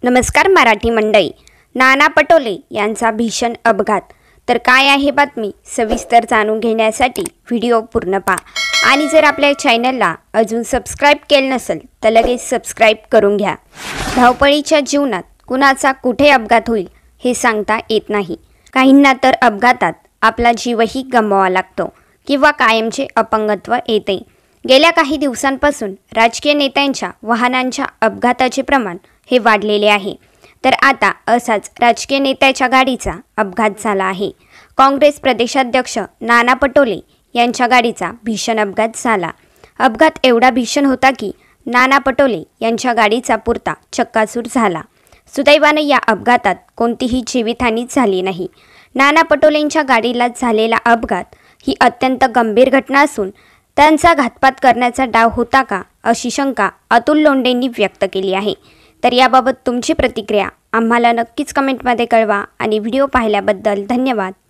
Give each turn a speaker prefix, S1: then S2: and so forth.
S1: नमस्कार मराठी मंडळी। नाना पटोले यांचा भीषण अपघात। तर काय आहे बातमी सविस्तर जाणून घेण्यासाठी व्हिडिओ पूर्ण पहा आणि जर आपल्या चॅनलला अजून सबस्क्राइब केले नसेल तर लगेच सबस्क्राइब करून घ्या। धावपळीच्या जीवनात कुणाचा कुठे अपघात होईल हे सांगता येत नाही। काहींना तर अपघातात आपला जीवही गमवावा लागतो किंवा कायमचे अपंगत्व येते। गेल्या काही दिवसांपासून राजकीय नेत्यांच्या वाहनांच्या अपघाताचे प्रमाण हे वाढलेले आहे। तर आता असाच राजकीय नेत्याच्या गाडीचा अपघात झाला आहे। काँग्रेस प्रदेशाध्यक्ष नाना पटोले यांच्या गाडीचा भीषण अपघात झाला। अपघात एवढा भीषण होता की नाना पटोले यांच्या गाडीचा पुरता चक्काचूर झाला। सुदैवाने या अपघातात कोणतीही जीवितहानी झाली नाही। नाना पटोलेंच्या गाडीला झालेला अपघात ही अत्यंत गंभीर घटना असून त्यांचा घातपात करण्याचा डाव होता का अशी शंका अतुल लोंढेंनी व्यक्त केली आहे। तर याबाबत तुमची प्रतिक्रिया आम्हाला नक्कीच कमेंटमध्ये कळवा आणि व्हिडिओ पाहिल्याबद्दल धन्यवाद।